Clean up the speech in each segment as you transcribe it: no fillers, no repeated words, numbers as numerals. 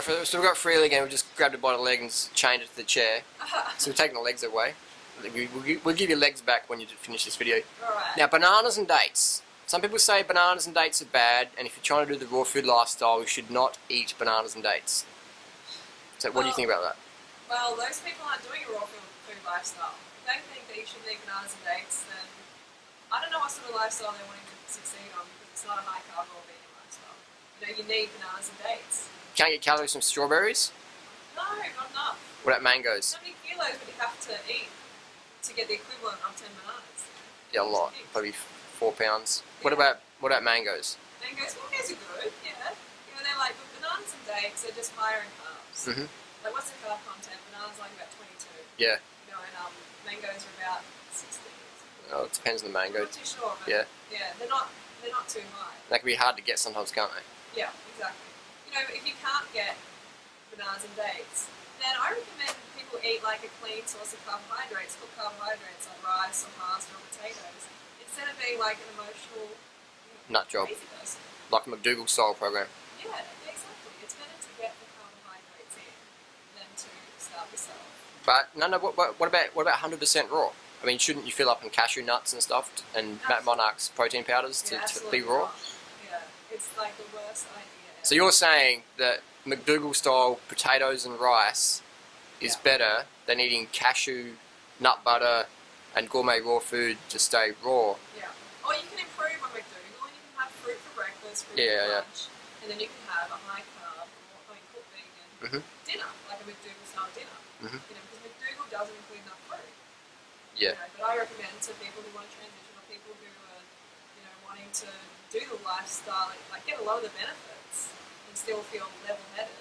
Alright, so we've got Freely again. We just grabbed it by the leg and chained it to the chair. So we're taking the legs away. We'll give you legs back when you finish this video. Alright. Now, bananas and dates. Some people say bananas and dates are bad, and if you're trying to do the raw food lifestyle, you should not eat bananas and dates. So what do you think about that? Well, those people aren't doing a raw food lifestyle. If they think that you should eat bananas and dates, then I don't know what sort of lifestyle they're wanting to succeed on, because it's not a high carb or vegan lifestyle. You know, you need bananas and dates. Can't get calories from strawberries? No, not enough. What about mangoes? How many kilos would you have to eat to get the equivalent of 10 bananas? Yeah, a lot. Probably 4 pounds. What about mangoes? Mangoes are good, yeah. You know, they're like, but bananas and dates are just higher in carbs. Mm-hmm. Like, what's the carb content? Bananas like about 22. Yeah. You know, and mangoes are about 60. Oh, it depends on the mango. I'm not too sure, but yeah, they're not too high. That can be hard to get sometimes, can't they? Yeah, exactly. You know, if you can't get bananas and dates, then I recommend people eat like a clean source of carbohydrates, full carbohydrates like rice or pasta or potatoes, instead of being like an emotional nut job, crazy person. like a McDougall style program. Yeah, exactly. It's better to get the carbohydrates in than to starve yourself. But no. What about 100% raw? I mean, shouldn't you fill up on cashew nuts and stuff, and Matt Monarch's protein powders to be raw? Not. Yeah, it's like the worst idea ever. So you're saying that McDougall style potatoes and rice is better than eating cashew, nut butter, and gourmet raw food to stay raw? Yeah. Or you can improve on McDougall and you can have fruit for breakfast, fruit for lunch, and then you can have a high carb or cooked vegan dinner, like a McDougall style dinner. You know, because McDougall doesn't include enough fruit. Yeah. You know, but I recommend to people who want to transition or people who are, you know, wanting to do the lifestyle, like get a lot of the benefits and still feel level-headed,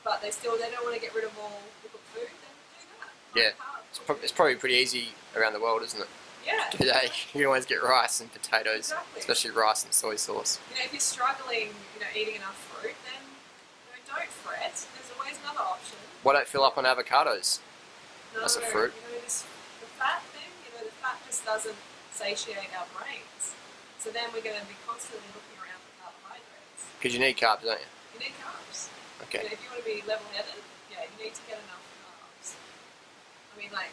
but they don't want to get rid of all the cooked food, then do that. Yeah. It's probably pretty easy around the world, isn't it? Yeah. Today, you always get rice and potatoes, Exactly. especially rice and soy sauce. You know, if you're struggling, you know, eating enough fruit, then don't fret. There's always another option. Why don't fill up on avocados? No, That's a fruit. You know, the fat thing, you know, the fat just doesn't satiate our brains. So then we're going to be constantly looking around for carbohydrates. Because you need carbs, don't you? You need carbs. Okay. You know, if you want to be level-headed, yeah, you need to get enough carbs. I mean, like,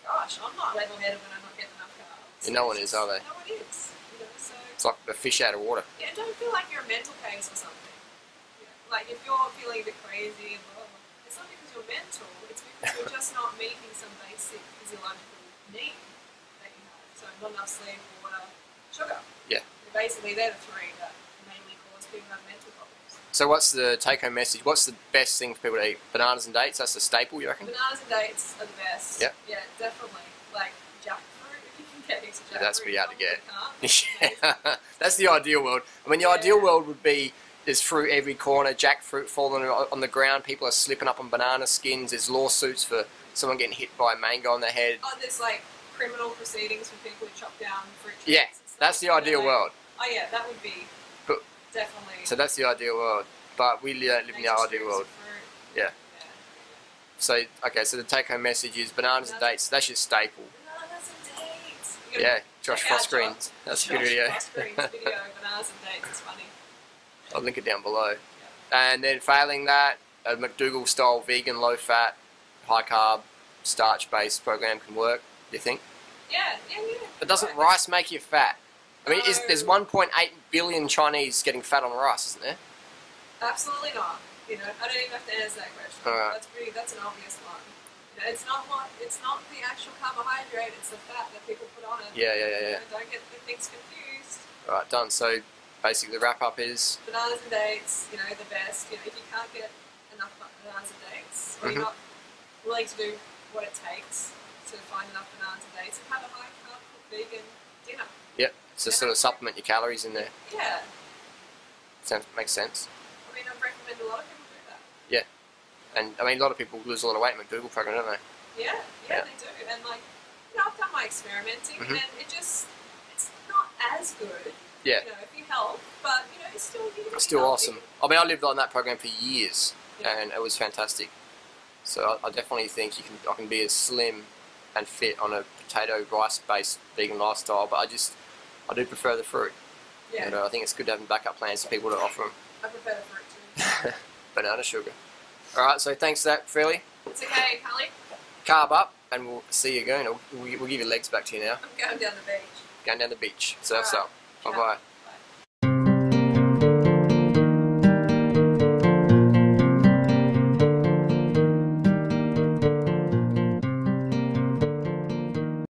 gosh, I'm not level-headed when I'm not getting enough carbs. Yeah, no one is, are they? No one is. You know, so It's like the fish out of water. yeah, don't feel like you're a mental case or something. You know, like if you're feeling a bit crazy and blah, blah, blah, it's not because you're mental. It's because you're just not meeting some basic physiological need that you have. So not enough sleep, water, sugar. Yeah. Basically, they're the three that mainly cause people to have mental problems. So what's the take-home message? What's the best thing for people to eat? Bananas and dates? That's the staple, you reckon? Bananas and dates are the best. Yep. Yeah, definitely. Like jackfruit, if you can get into jackfruit. Yeah, that's pretty hard to get. Can't. That's the ideal world. I mean, the ideal world would be there's fruit every corner, jackfruit falling on the ground, people are slipping up on banana skins, there's lawsuits for someone getting hit by a mango on their head. Oh, there's like criminal proceedings for people who chop down fruit trees. Yeah, and stuff. that's the ideal world. Oh yeah, that would be But- definitely. So that's the ideal world. But we live in the ideal world. Yeah. So, okay, so the take-home message is bananas and dates, that's your staple. Bananas and dates. Yeah, Josh check out Frost that's a good video. Josh Frost video, bananas and dates, it's funny. I'll link it down below. And then failing that, a McDougall style vegan, low fat, high carb, starch based program can work, do you think? Yeah. But doesn't rice make you fat? I mean, there's 1.8 billion Chinese getting fat on rice, isn't there? Absolutely not. You know, I don't even have to answer that question. Alright. That's an obvious one. You know, it's not the actual carbohydrate, it's the fat that people put on it. Yeah. You know, don't get the things confused. Alright, done. So basically the wrap up is Bananas and dates, you know, the best. You know, if you can't get enough bananas and dates, or you're not willing to do what it takes to find enough bananas and dates, and have a high carb vegan dinner. yep, to sort of supplement your calories in there. Yeah. Makes sense. I mean, I recommend a lot of people do that. Yeah. And I mean, a lot of people lose a lot of weight in McDougall program, don't they? Yeah, they do. And like, you know, I've done my experimenting, and it's not as good. Yeah. You know, if you help, but you know, it's still It's still awesome. I mean, I lived on that program for years, Yeah. and it was fantastic. So I definitely think I can be as slim and fit on a potato rice based vegan lifestyle, but I do prefer the fruit. Yeah. And I think it's good to have backup plans for people to offer them. I prefer the fruit too. banana sugar. Alright, so thanks for that, Fairly. It's okay, Carly. Carb up, and we'll see you again. We'll give your legs back to you now. I'm going down the beach. Going down the beach. Surf's Alright. up. Bye-bye.